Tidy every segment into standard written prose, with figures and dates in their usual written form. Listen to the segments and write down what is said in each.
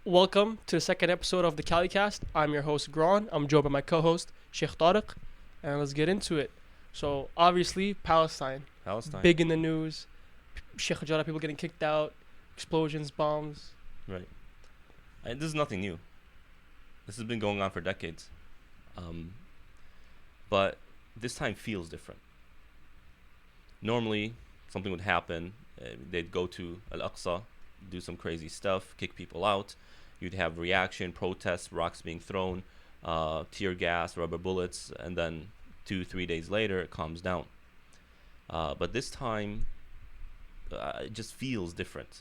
Welcome to the second episode of the CaliCast. I'm your host, Gron. I'm joined by my co-host, Sheikh Jarrah. And let's get into it. So, obviously, Palestine. Palestine. Big in the news. Sheikh Jarrah, people getting kicked out. Explosions, bombs. Right. This is nothing new. This has been going on for decades. But this time feels different. Normally, something would happen. They'd go to Al-Aqsa, do some crazy stuff, kick people out. You'd have reaction, protests, rocks being thrown, tear gas, rubber bullets, and then 2-3 days later, it calms down. But this time, it just feels different.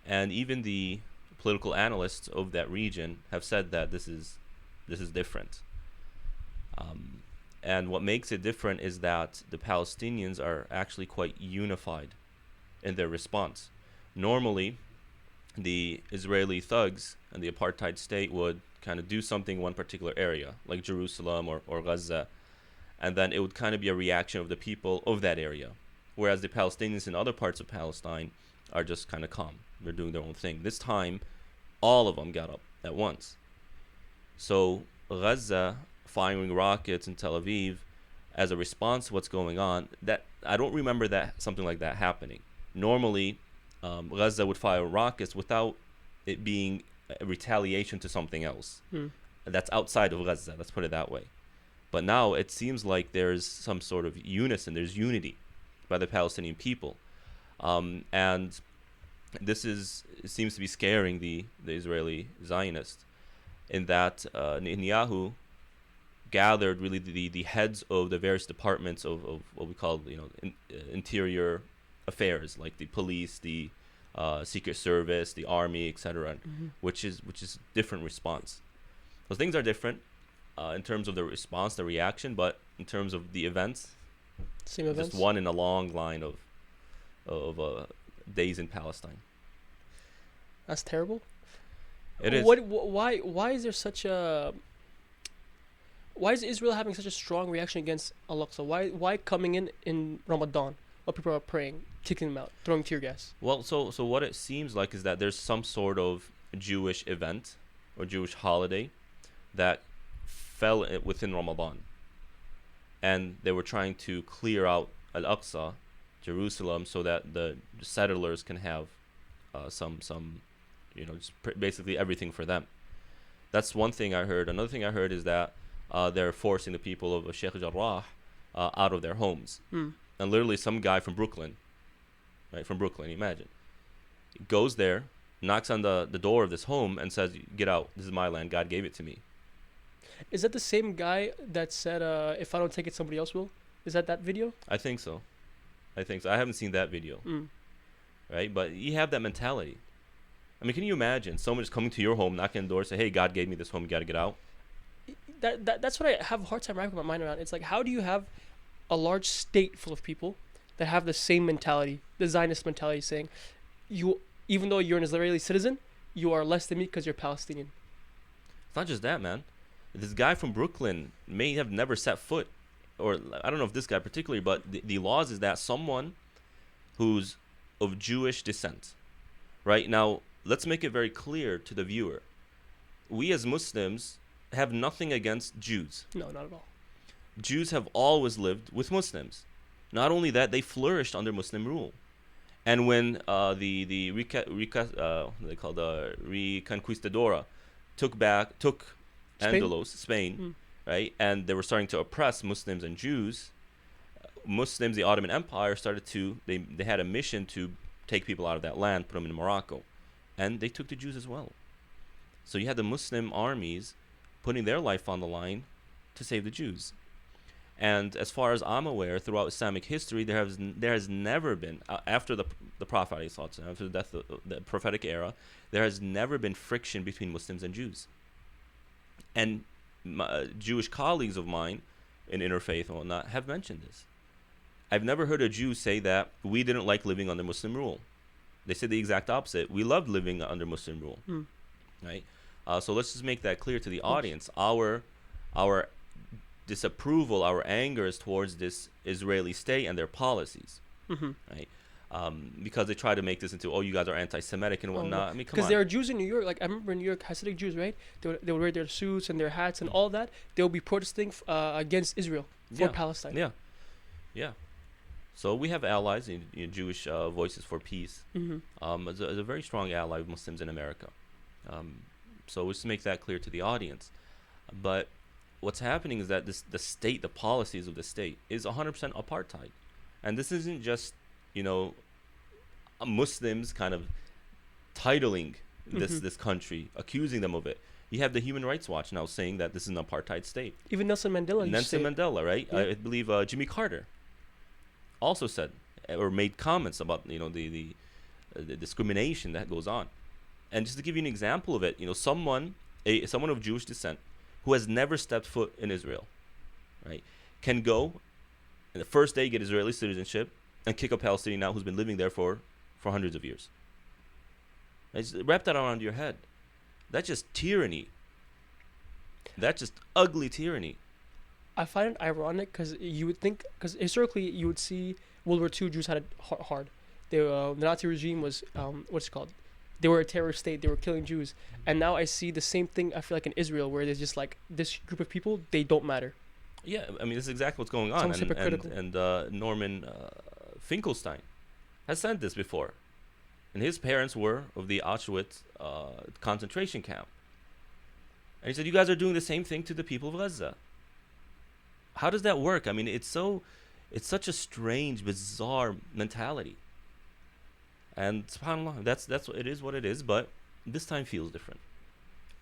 And even the political analysts of that region have said that this is different. And what makes it different is that the Palestinians are actually quite unified in their response. Normally, the Israeli thugs and the apartheid state would kind of do something in one particular area, like Jerusalem or Gaza, and then it would kind of be a reaction of the people of that area. Whereas the Palestinians in other parts of Palestine are just kind of calm. They're doing their own thing. This time, all of them got up at once. So Gaza firing rockets in Tel Aviv as a response to what's going on, that I don't remember that something like that happening. Normally, Gaza would fire rockets without it being a retaliation to something else. That's outside of Gaza, let's put it that way. But now it seems like there's some sort of unison, there's unity by the Palestinian people. And it seems to be scaring the Israeli Zionists, in that Netanyahu gathered really the heads of the various departments of what we call interior affairs, like the police, the Secret Service, the army, etc., which is different response. So things are different in terms of the response, the reaction, but in terms of the events, Same events. just one in a long line of days in Palestine. That's terrible. It is. Why is there such a... Why is Israel having such a strong reaction against Al-Aqsa? Why coming in Ramadan, while people are praying, kicking them out, throwing tear gas? Well, so what it seems like is that there's some sort of Jewish event or Jewish holiday that fell within Ramadan, and they were trying to clear out Al-Aqsa, Jerusalem, so that the settlers can have some basically everything for them. That's one thing I heard. Another thing I heard is that they're forcing the people of Sheikh Jarrah out of their homes. And literally some guy from Brooklyn, imagine, goes there, knocks on the door of this home and says, "Get out, this is my land, God gave it to me." Is that the same guy that said, if I don't take it, somebody else will? Is that video? I think so. I haven't seen that video. Right? But you have that mentality. I mean, can you imagine someone just coming to your home, knocking on the door, say, "Hey, God gave me this home, you got to get out"? That's what I have a hard time wrapping my mind around. It's like, how do you have a large state full of people that have the same mentality, the Zionist mentality, saying, even though you're an Israeli citizen, you are less than me because you're Palestinian? It's not just that, man. This guy from Brooklyn may have never set foot, or I don't know if this guy particularly, but the laws is that someone who's of Jewish descent, right? Now, let's make it very clear to the viewer. We as Muslims have nothing against Jews. No, not at all. Jews have always lived with Muslims. Not only that, they flourished under Muslim rule. And when the Reconquistadora took Andalus, Spain, right, and they were starting to oppress Muslims and Jews, the Ottoman Empire they had a mission to take people out of that land, put them in Morocco, and they took the Jews as well. So you had the Muslim armies putting their life on the line to save the Jews. And as far as I'm aware, throughout Islamic history, there has never been, after the Prophet, after the death of the prophetic era, there has never been friction between Muslims and Jews. And Jewish colleagues of mine in interfaith and whatnot have mentioned this. I've never heard a Jew say that we didn't like living under Muslim rule. They said the exact opposite. We loved living under Muslim rule, right? So let's just make that clear to the audience. Our disapproval, our anger is towards this Israeli state and their policies, right? because they try to make this into, oh, you guys are anti-Semitic and Oh, no. whatnot. I mean, come Because on. there are Jews in New York. Like I remember in New York, Hasidic Jews, right? They would wear their suits and their hats and all that. They would be protesting against Israel for Yeah. Palestine. Yeah, yeah. So we have allies in Jewish Voices for Peace. Mm-hmm. As a very strong ally of Muslims in America. So just to make that clear to the audience. But what's happening is that the state, the policies of the state, is 100% apartheid, and this isn't just, Muslims kind of titling this country, accusing them of it. You have the Human Rights Watch now saying that this is an apartheid state. Even Nelson Mandela. Nelson Mandela, right? Yeah. I believe Jimmy Carter also said or made comments about the discrimination that goes on. And just to give you an example of it, someone of Jewish descent who has never stepped foot in Israel, right, can go and the first day get Israeli citizenship and kick a Palestinian out who's been living there for hundreds of years. Just wrap that around your head. That's just tyranny. That's just ugly tyranny. I find it ironic because you would think, because historically you would see World War II Jews had it hard. The Nazi regime was what's it called? They were a terrorist state. They were killing Jews, and now I see the same thing. I feel like in Israel, where there's just like this group of people, they don't matter. Yeah, I mean, this is exactly what's going on. It's almost hypocritical. And Norman Finkelstein has said this before. And his parents were of the Auschwitz concentration camp. And he said, you guys are doing the same thing to the people of Gaza. How does that work? I mean, it's such a strange, bizarre mentality. And subhanAllah, that's what it is, but this time feels different.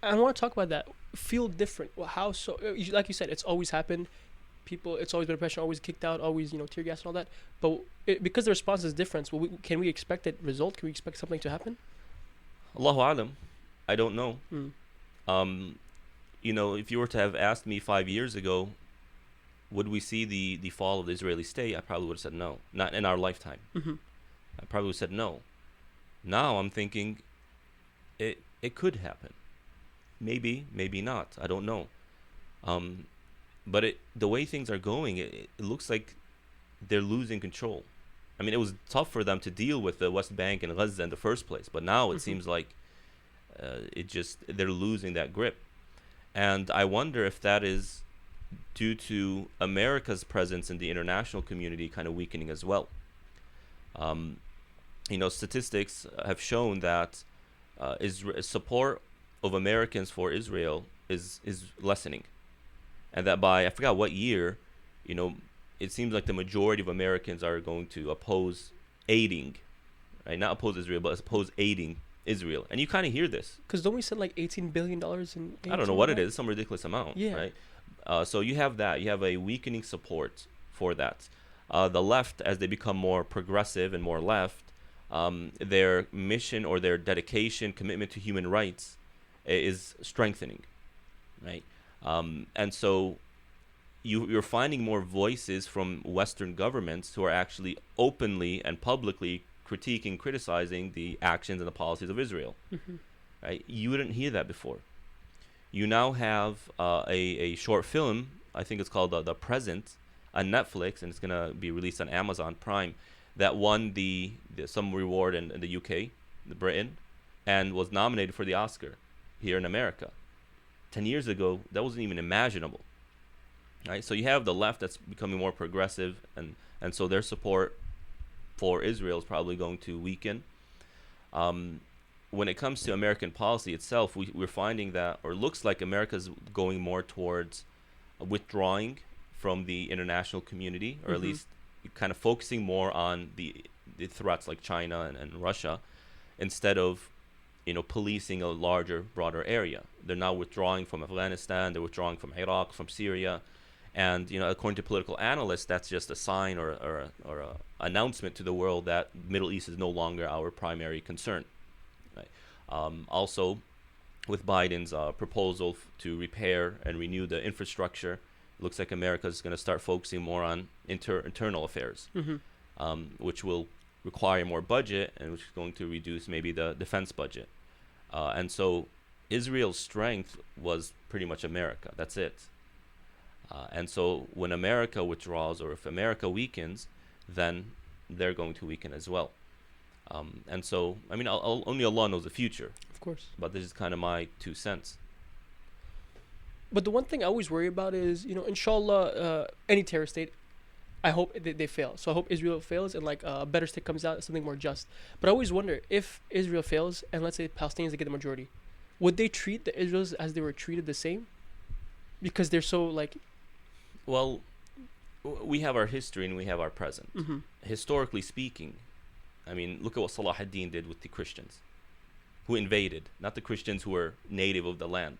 I want to talk about that. Feel different. Well, how so? Like you said, it's always happened. People, it's always been oppression, always kicked out, always tear gas and all that. But because the response is different, can we expect a result? Can we expect something to happen? Allahu alam, I don't know. If you were to have asked me 5 years ago, would we see the fall of the Israeli state? I probably would have said no, not in our lifetime. Mm-hmm. I probably would have said no. Now I'm thinking, it could happen. Maybe not. I don't know. But the way things are going, it looks like they're losing control. I mean, it was tough for them to deal with the West Bank and Gaza in the first place, but now it seems like they're losing that grip. And I wonder if that is due to America's presence in the international community kind of weakening as well. Statistics have shown that support of Americans for Israel is lessening. And that by, I forgot what year, it seems like the majority of Americans are going to oppose aiding, right? Not oppose Israel, but oppose aiding Israel. And you kind of hear this. Because don't we send like $18 billion in aid? I don't know what it is, some ridiculous amount, yeah. Right? So you have that. You have a weakening support for that. The left, as they become more progressive and more left, their mission or their dedication, commitment to human rights is strengthening, right? And so you're finding more voices from Western governments who are actually openly and publicly critiquing, criticizing the actions and the policies of Israel. Mm-hmm. Right? You didn't hear that before. You now have a short film, I think it's called The Present, on Netflix, and it's going to be released on Amazon Prime, that won some reward in the UK, Britain, and was nominated for the Oscar here in America. 10 years ago, that wasn't even imaginable. Right? So you have the left that's becoming more progressive, and so their support for Israel is probably going to weaken. When it comes to American policy itself, we're finding that, or looks like America's going more towards withdrawing from the international community, or at least kind of focusing more on the threats like China and Russia, instead of policing a larger, broader area. They're now withdrawing from Afghanistan, they're withdrawing from Iraq, from Syria, and according to political analysts, that's just a sign or a announcement to the world that Middle East is no longer our primary concern. Right? Also, with Biden's proposal to repair and renew the infrastructure, it looks like America is going to start focusing more on internal affairs, which will require more budget, and which is going to reduce maybe the defense budget. And so Israel's strength was pretty much America. That's it. And so when America withdraws, or if America weakens, then they're going to weaken as well. And so, I mean, only Allah knows the future, Of course. but this is kind of my 2 cents. But the one thing I always worry about is, inshallah, any terrorist state, I hope they fail. So I hope Israel fails and like a better state comes out, something more just. But I always wonder if Israel fails and let's say Palestinians they get the majority, would they treat the Israelis as they were treated the same? Because they're so like. Well, we have our history and we have our present. Mm-hmm. Historically speaking, I mean, look at what Salah ad-Din did with the Christians who invaded, not the Christians who were native of the land.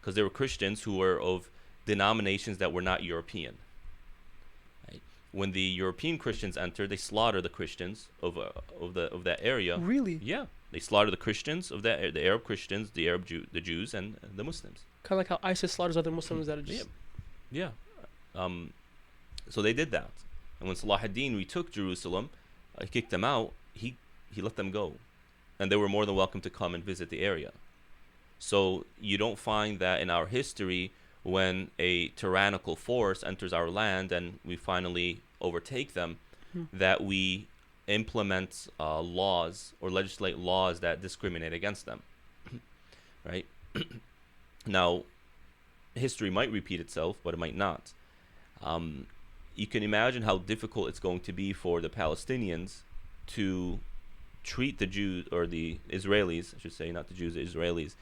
Because there were Christians who were of denominations that were not European. Right? When the European Christians entered, they slaughtered the Christians of that area. Really? Yeah, they slaughtered the Christians of that, the Arab Christians, the the Jews, and the Muslims. Kind of like how ISIS slaughters other Muslims that are just. Yeah. So they did that, and when Salah ad-Din retook Jerusalem, kicked them out, he let them go, and they were more than welcome to come and visit the area. So you don't find that in our history when a tyrannical force enters our land and we finally overtake them, that we implement laws or legislate laws that discriminate against them. Right? Now, history might repeat itself, but it might not. You can imagine how difficult it's going to be for the Palestinians to treat the Jews, or the Israelis, I should say, not the Jews, the Israelis,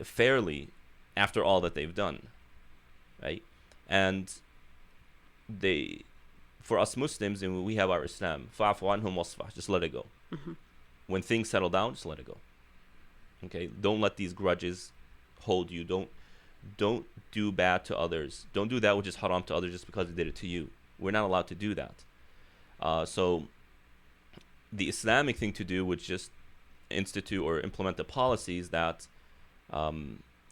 fairly after all that they've done, right? And for us Muslims, and we have our Islam, fa'fu anhum wasfah, just let it go. Mm-hmm. When things settle down, just let it go. Okay, don't let these grudges hold you. Don't do bad to others. Don't do that which is haram to others just because they did it to you. We're not allowed to do that. So the Islamic thing to do would just institute or implement the policies that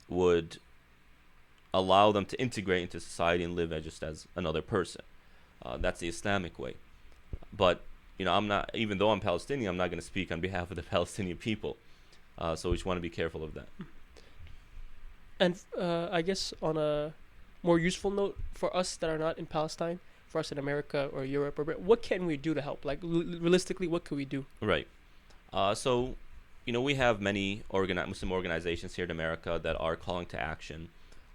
would allow them to integrate into society and live just as another person. That's the Islamic way. But I'm not, even though I'm Palestinian, I'm not going to speak on behalf of the Palestinian people. So we just want to be careful of that. And I guess on a more useful note, for us that are not in Palestine, for us in America or Europe, or what can we do to help? Like realistically, what could we do? Right. So, we have many Muslim organizations here in America that are calling to action,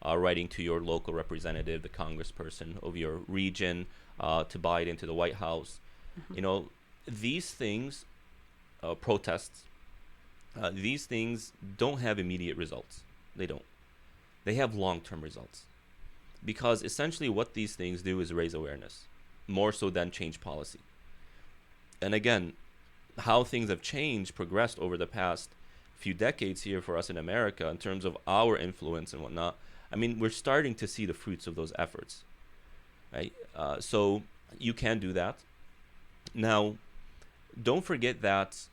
writing to your local representative, the congressperson of your region, to buy it into the White House. Mm-hmm. These things, protests, these things don't have immediate results. They don't. They have long-term results, because essentially what these things do is raise awareness, more so than change policy. And again, how things have progressed over the past few decades here for us in America in terms of our influence and whatnot, I mean, we're starting to see the fruits of those efforts, right? So you can do that. Now, don't forget that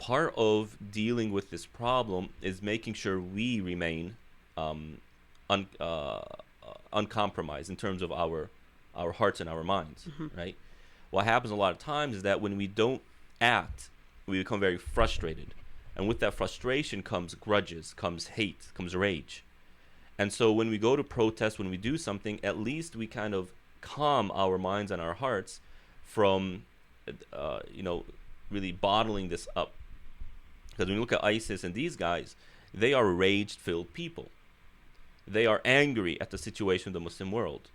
part of dealing with this problem is making sure we remain uncompromised in terms of our hearts and our minds, right? What happens a lot of times is that when we don't act, we become very frustrated. And with that frustration comes grudges, comes hate, comes rage. And so when we go to protest, when we do something, at least we kind of calm our minds and our hearts from, really bottling this up. Because when you look at ISIS and these guys, they are rage-filled people. They are angry at the situation of the Muslim world.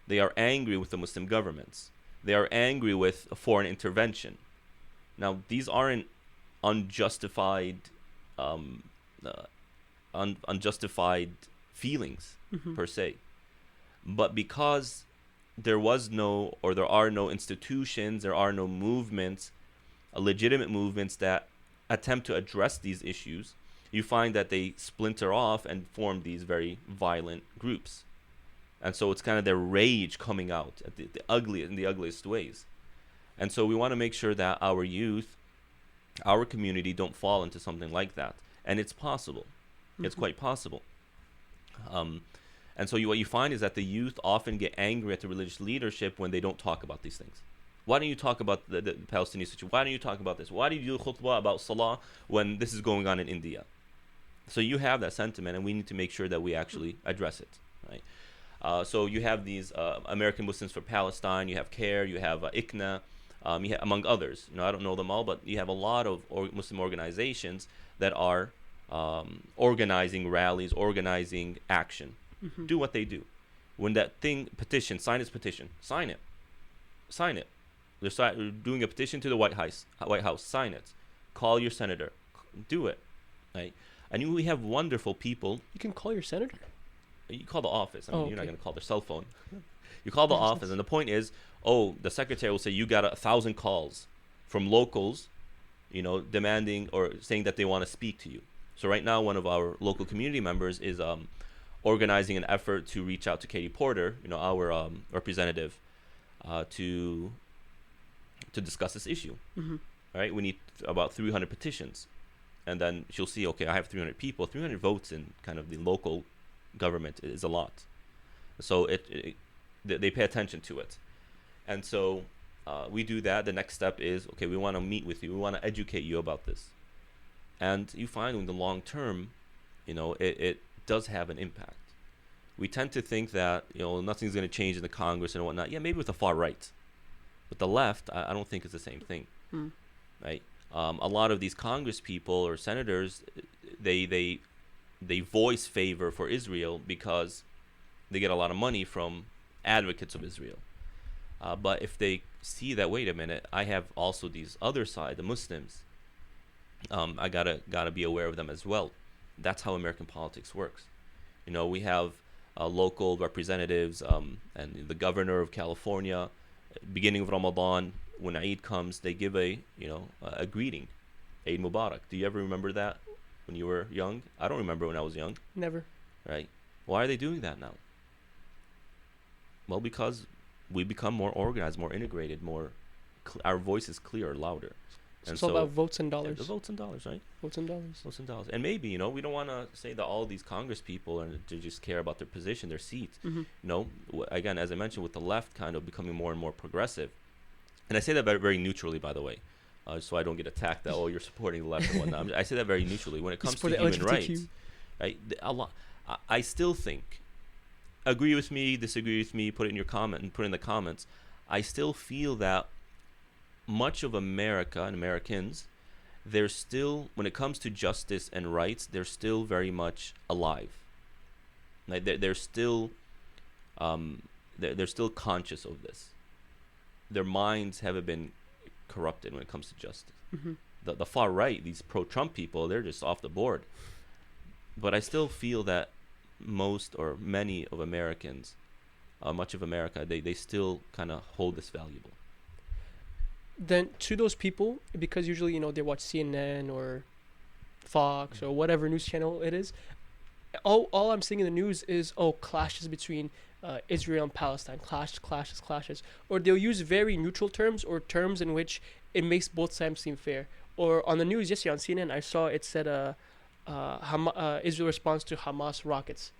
They are angry with the Muslim governments. They are angry with a foreign intervention. Now, these aren't unjustified feelings per se. But because there are no institutions, there are no movements, legitimate movements that attempt to address these issues, you find that they splinter off and form these very violent groups. And so it's kind of their rage coming out at the ugliest ways. And so we want to make sure that our youth, our community, don't fall into something like that. And it's possible. It's quite possible. And so what you find is that the youth often get angry at the religious leadership when they don't talk about these things. Why don't you talk about the Palestinian situation? Why don't you talk about this? Why do you do khutbah about Salah when this is going on in India? So you have that sentiment, and we need to make sure that we actually address it, right? So you have these American Muslims for Palestine, you have CARE, you have ICNA, among others. I don't know them all, but you have a lot of Muslim organizations that are organizing rallies, organizing action. Mm-hmm. Do what they do. When that thing petition, sign its petition, sign it, sign it. They're doing a petition to the White House. Sign it. Call your senator. Do it. Right. And we have wonderful people. You can call your senator. You call the office. You're not Okay. going to call their cell phone. You call the office, and the point is, the secretary will say you got 1,000 calls from locals, demanding or saying that they want to speak to you. So right now, one of our local community members is organizing an effort to reach out to Katie Porter, our representative, to discuss this issue. Mm-hmm. All right, we need about 300 petitions, and then she'll see, okay, I have 300 people. 300 votes in kind of the local government is a lot. So they pay attention to it. And so we do that. The next step is, okay, we want to meet with you. We want to educate you about this. And you find in the long term, it does have an impact. We tend to think that, nothing's going to change in the Congress and whatnot. Yeah, maybe with the far right. But the left, I don't think it's the same thing. Right? A lot of these Congress people or senators, they voice favor for Israel because they get a lot of money from advocates of Israel. But if they see that, wait a minute, I have also these other side, the Muslims. I gotta be aware of them as well. That's how American politics works. We have local representatives and the governor of California. Beginning of Ramadan, when Eid comes, they give a greeting, Eid Mubarak. Do you ever remember that when you were young? I don't remember when I was young. Never. Right? Why are they doing that now? Well, because we become more organized, more integrated, our voice is clearer, louder. So it's all about votes and dollars. The votes and dollars, right? Votes and dollars. Votes and dollars. And maybe, we don't want to say that all these Congress people they just care about their position, their seat. Mm-hmm. Again, as I mentioned, with the left kind of becoming more and more progressive. And I say that very, very neutrally, by the way, so I don't get attacked that, you're supporting the left and whatnot. I say that very neutrally. When it comes to human rights, right? I still think, agree with me, disagree with me, put it in your comment and put it in the comments. I still feel that much of America and Americans, they're still, when it comes to justice and rights, they're still very much alive. Like they're still conscious of this. Their minds haven't been corrupted when it comes to justice. Mm-hmm. The far right, these pro-Trump people, they're just off the board. But I still feel that most or many of Americans, much of America, they still kind of hold this valuable. Then to those people, because usually they watch CNN or Fox or whatever news channel it is, all I'm seeing in the news is clashes between Israel and Palestine, clashes, or they'll use very neutral terms or terms in which it makes both sides seem fair. Or on the news yesterday on CNN, I saw it said Israel responds to Hamas rockets.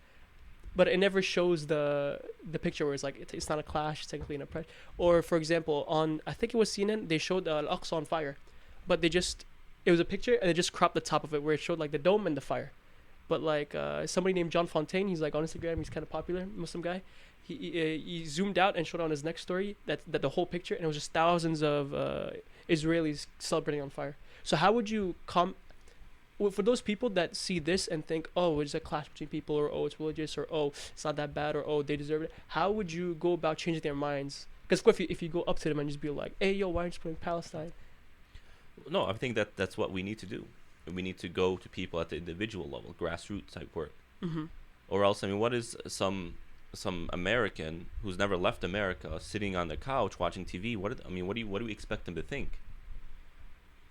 But it never shows the picture where it's like it's not a clash, it's technically an oppression. Or for example, on I think it was CNN, they showed Al-Aqsa on fire, but it was a picture and they just cropped the top of it where it showed like the dome and the fire. But like somebody named John Fontaine, he's like on Instagram, he's kind of popular Muslim guy. He zoomed out and showed on his next story that the whole picture, and it was just thousands of Israelis celebrating on fire. So how would you for those people that see this and think, it's a clash between people, or it's religious, or it's not that bad, or they deserve it, how would you go about changing their minds? Because if you go up to them and just be like, hey, why aren't you supporting Palestine? No, I think that's what we need to do. We need to go to people at the individual level, grassroots type work. Mm-hmm. Or else, what is some American who's never left America sitting on the couch watching TV? What do we expect them to think?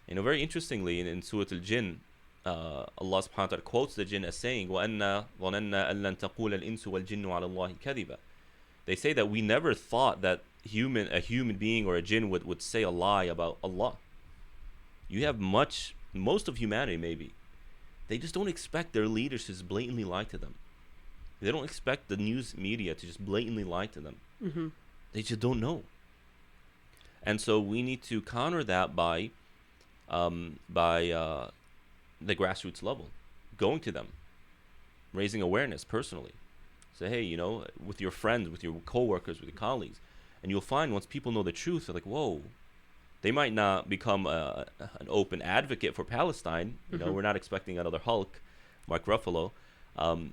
Very interestingly, in Surah Al-Jinn, Allah subhanahu wa ta'ala quotes the jinn as saying, وَأَنَّا ظَنَنَّا أَن لَن تَقُولَ الْإِنسُ وَالْجِنُّ عَلَى اللَّهِ كَذِبًا. They say that we never thought that a human being or a jinn would say a lie about Allah. You have most of humanity, maybe, they just don't expect their leaders to just blatantly lie to them. They don't expect the news media to just blatantly lie to them. Mm-hmm. They just don't know. And so we need to counter that by the grassroots level, going to them, raising awareness personally. Say, hey, with your friends, with your coworkers, with your colleagues, and you'll find once people know the truth, they're like, whoa, They might not become an open advocate for Palestine. You know, Mhm. we're not expecting another Hulk, Mark Ruffalo,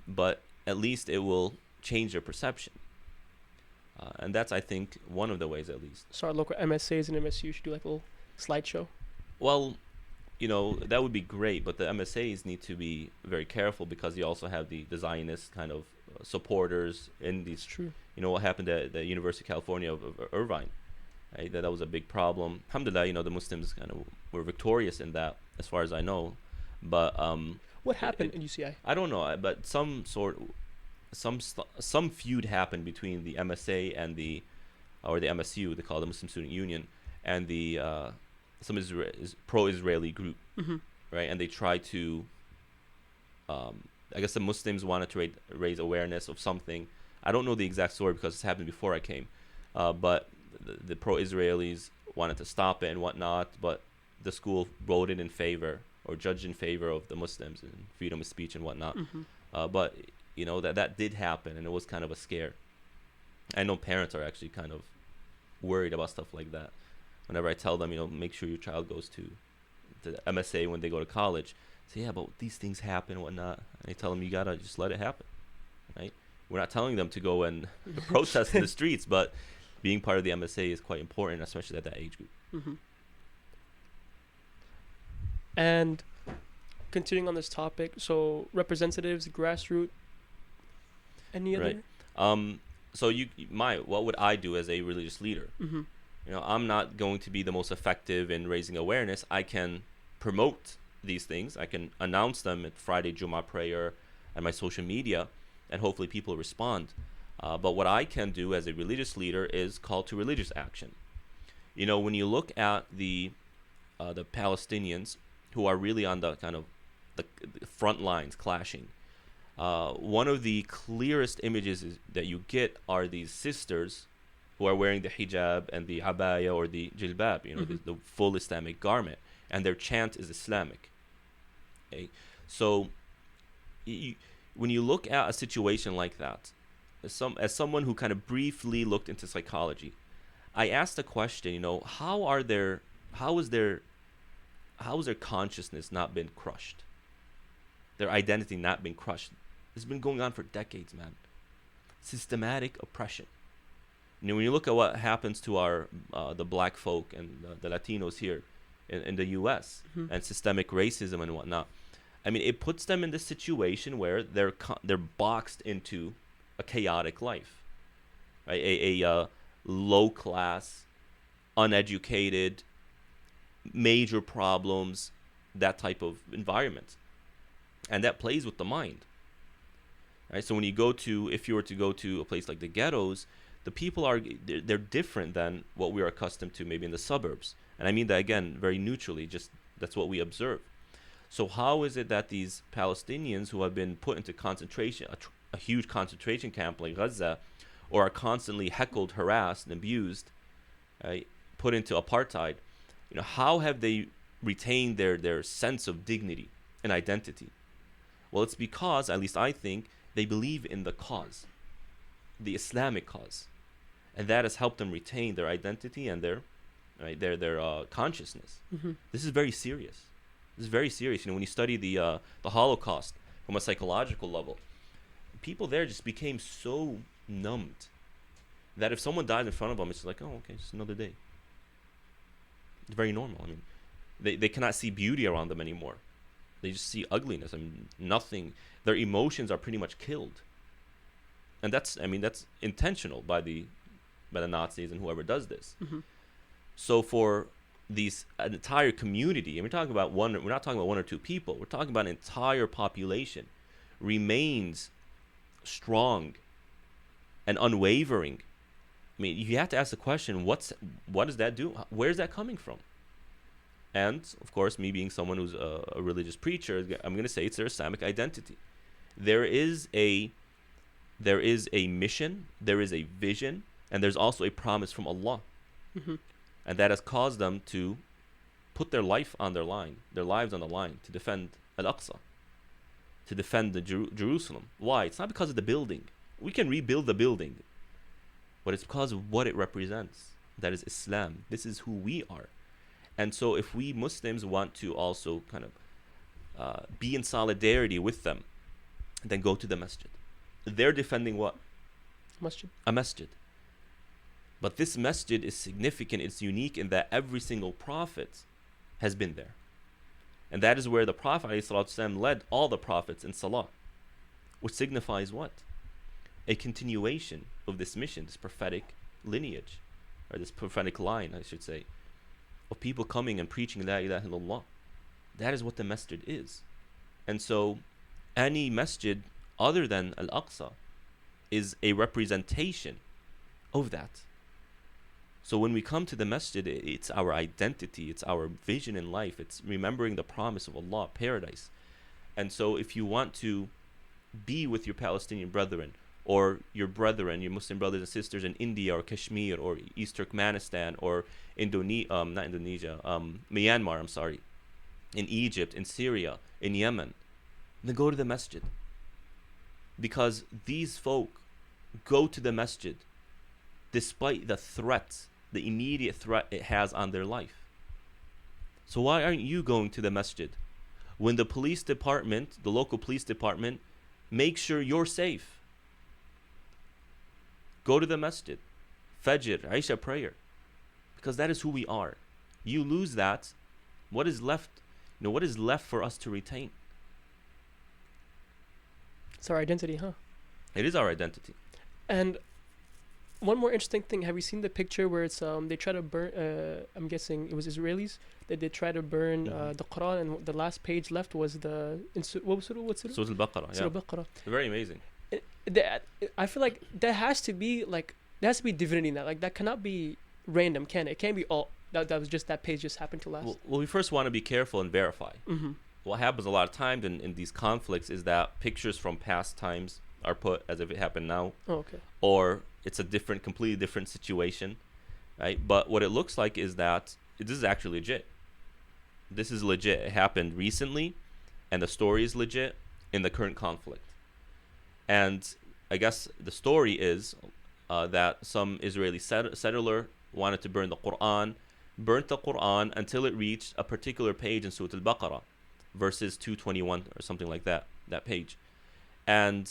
but at least it will change their perception. And that's, I think, one of the ways, at least. So our local MSAs and MSU should do like a little slideshow. Well, you know, that would be great, but the MSAs need to be very careful because you also have the Zionist kind of supporters in these. It's true. You know what happened at the University of California of Irvine, right? That was a big problem. Alhamdulillah, you know, the Muslims kind of were victorious in that, as far as I know. But What happened in UCI? I don't know, but some feud happened between the MSA and the MSU, they call it the Muslim Student Union, and the some pro-Israeli group, Mm-hmm. right? And they tried to, I guess the Muslims wanted to raise awareness of something. I don't know the exact story because this happened before I came, but the pro-Israelis wanted to stop it and whatnot, but the school voted in favor or judged in favor of the Muslims and freedom of speech and whatnot. Mm-hmm. But you know that did happen, and it was kind of a scare. I know parents are actually kind of worried about stuff like that. Whenever I tell them, you know, make sure your child goes to the MSA when they go to college, say, yeah, but these things happen and whatnot. And I tell them, you gotta just let it happen, right? We're not telling them to go and protest in the streets, but being part of the MSA is quite important, especially at that age group. Mm-hmm. And continuing on this topic, so representatives, grassroots, any other? Right. So what would I do as a religious leader? Mm-hmm. You know, I'm not going to be the most effective in raising awareness. I can promote these things. I can announce them at Friday Jummah prayer and my social media, and hopefully people respond. But what I can do as a religious leader is call to religious action. You know, when you look at the Palestinians who are really on the kind of the front lines clashing, one of the clearest images that you get are these sisters who are wearing the hijab and the abaya or the jilbab, you know, Mm-hmm. the full Islamic garment, and their chant is Islamic. Okay? So when you look at a situation like that, as someone who kind of briefly looked into psychology, I asked the question, you know, how has their consciousness not been crushed? Their identity not been crushed? It's been going on for decades, man. Systematic oppression. You know, when you look at what happens to our the black folk and the Latinos here in the U.S. Mm-hmm. and systemic racism and whatnot, I mean, it puts them in this situation where they're boxed into a chaotic life, right? A low class, uneducated, major problems, that type of environment, and that plays with the mind. Right? So when if you were to go to a place like the ghettos, the people they're different than what we are accustomed to maybe in the suburbs. And I mean that, again, very neutrally, just that's what we observe. So how is it that these Palestinians who have been put into concentration, a huge concentration camp like Gaza, or are constantly heckled, harassed, and abused, put into apartheid, you know, how have they retained their sense of dignity and identity? Well, it's because, at least I think, they believe in the cause, the Islamic cause, and that has helped them retain their identity and their consciousness. Mm-hmm. This is very serious. This is very serious. You know, when you study the Holocaust from a psychological level, people there just became so numbed that if someone died in front of them, it's like, oh, okay, it's another day. It's very normal. I mean, they cannot see beauty around them anymore. They just see ugliness. I mean, nothing. Their emotions are pretty much killed. And that's intentional by the Nazis and whoever does this. Mm-hmm. So for an entire community, and we're not talking about one or two people, we're talking about an entire population, remains strong and unwavering. I mean, you have to ask the question, what does that do? Where's that coming from? And of course, me being someone who's a religious preacher, I'm going to say it's their Islamic identity. There is a mission, there is a vision, and there's also a promise from Allah. Mm-hmm. And that has caused them to put their lives on the line, to defend Al-Aqsa, to defend the Jerusalem. Why? It's not because of the building. We can rebuild the building, but it's because of what it represents. That is Islam. This is who we are. And so if we Muslims want to also kind of be in solidarity with them, then go to the masjid. They're defending what? Masjid. A masjid. But this masjid is significant, it's unique in that every single prophet has been there. And that is where the Prophet ﷺ led all the prophets in salah, which signifies what? A continuation of this mission, this prophetic lineage, or this prophetic line, I should say, of people coming and preaching La ilaha illallah. That is what the masjid is. And so any masjid other than Al-Aqsa is a representation of that. So when we come to the masjid, it's our identity, it's our vision in life, it's remembering the promise of Allah, paradise. And so if you want to be with your Palestinian brethren, or your brethren, your Muslim brothers and sisters in India or Kashmir or East Turkmenistan or Myanmar, in Egypt, in Syria, in Yemen, then go to the masjid. Because these folk go to the masjid despite the threat, the immediate threat it has on their life. So why aren't you going to the masjid when the police department, the local police department, makes sure you're safe? Go to the masjid, Fajr, Isha prayer, because that is who we are. You lose that, what is left? What is left for us to retain? It's our identity, huh? It is our identity. And one more interesting thing, have you seen the picture where it's they try to burn, I'm guessing it was Israelis, that they try to burn the Quran, and the last page left was what surah? Surah Al-Baqarah, Surah Al-Baqarah. Very amazing. I feel like there has to be divinity in that. Like, that cannot be random, can it? It can't be that was just that page just happened to last. Well, we first want to be careful and verify. Mm-hmm. What happens a lot of times in these conflicts is that pictures from past times are put as if it happened now. Oh, okay. Or it's a completely different situation, right? But what it looks like is that this is actually legit. This is legit. It happened recently, and the story is legit in the current conflict. And I guess the story is that some Israeli settler wanted to burn the Quran, burnt the Quran until it reached a particular page in Surah Al-Baqarah, verses 221 or something like that page. And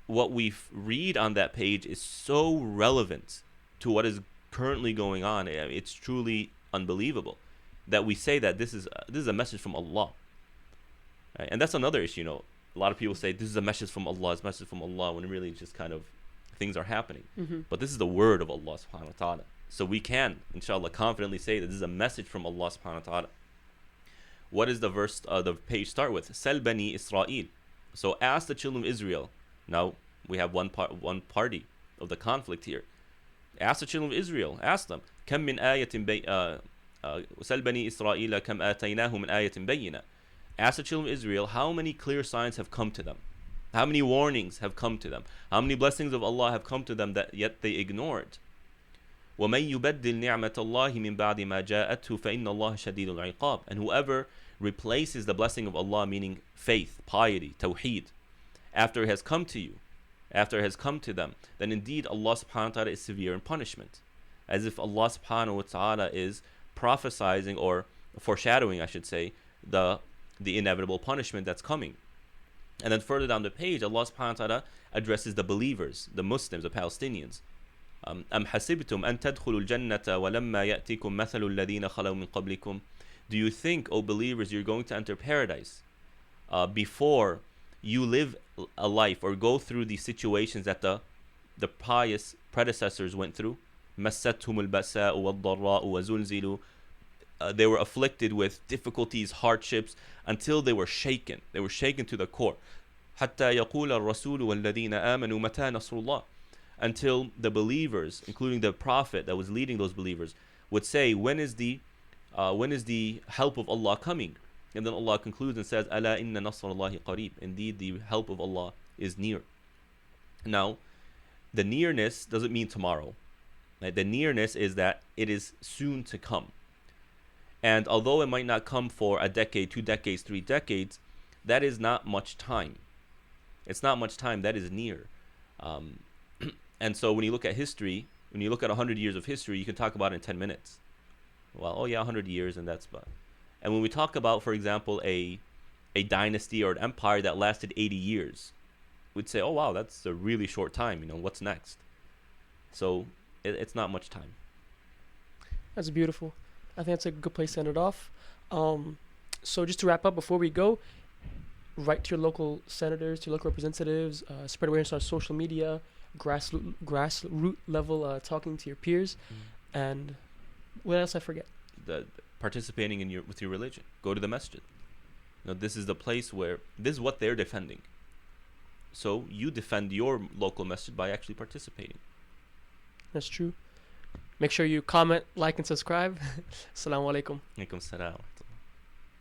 what we read on that page is so relevant to what is currently going on. It's truly unbelievable that we say that this is a message from Allah. Right? And that's another issue. A lot of people say this is a message from Allah, it's a message from Allah, when really just kind of things are happening. Mm-hmm. But this is the word of Allah subhanahu wa ta'ala. So we can, inshallah, confidently say that this is a message from Allah subhanahu wa ta'ala. What is the verse, the page start with? Sal Bani Israel. So ask the children of Israel. Now we have one party of the conflict here. Ask the children of Israel. Ask them. Kam min ayatin Sal Bani Israel kam ataynahu min ayatin bayyina. Ask the children of Israel how many clear signs have come to them. How many warnings have come to them. How many blessings of Allah have come to them that yet they ignored. وَمَن يُبَدِّلْ نِعْمَةَ اللَّهِ مِن بَعْدِ مَا جَاءَتْهُ فَإِنَّ اللَّهَ شَدِيدُ الْعِقَابِ. And whoever replaces the blessing of Allah, meaning faith, piety, tawheed, after it has come to you, after it has come to them, then indeed Allah subhanahu wa ta'ala is severe in punishment. As if Allah subhanahu wa ta'ala is prophesizing or foreshadowing, I should say, the inevitable punishment that's coming. And then further down the page, Allah subhanahu wa ta'ala addresses the believers, the Muslims, the Palestinians. أَمْ حَسِبْتُمْ أَن تَدْخُلُوا الْجَنَّةَ وَلَمَّا يَأْتِكُمْ مَثَلُ الَّذِينَ خَلَوْا مِن قَبْلِكُمْ. Do you think, O believers, you're going to enter paradise before you live a life or go through the situations that the pious predecessors went through? مَسَّتْهُمُ الْبَأْسَاءُ وَالضَّرَّاءُ وَزُلْزِلُوا. They were afflicted with difficulties, hardships, until they were shaken. They were shaken to the core. حَتَّى يَقُولَ الرَّسُولُ وَالَّذِينَ آمَنُوا مَتَى نَصْرُ اللَّهِ. Until the believers, including the prophet that was leading those believers, would say, when is the help of Allah coming? And then Allah concludes and says, أَلَا إِنَّ نَصْرَ اللَّهِ قَرِيبٌ. Indeed, the help of Allah is near. Now, the nearness doesn't mean tomorrow. Right? The nearness is that it is soon to come. And although it might not come for a decade, 2 decades, 3 decades, that is not much time. It's not much time. That is near. And so when you look at history, when you look at 100 years of history, you can talk about it in 10 minutes. well, oh yeah, 100 years, and that's about. And when we talk about, for example, a dynasty or an empire that lasted 80 years, we'd say, oh wow, that's a really short time. What's next? So it's not much time. That's beautiful. I think that's a good place to end it off. So just to wrap up, before we go, write to your local senators, to your local representatives, spread awareness on social media, grassroots level, talking to your peers, and what else I forget? The participating with your religion. Go to the masjid. This is the place where this is what they're defending. So you defend your local masjid by actually participating. That's true. Make sure you comment, like, and subscribe. Assalamu alaikum. Alaikum salam.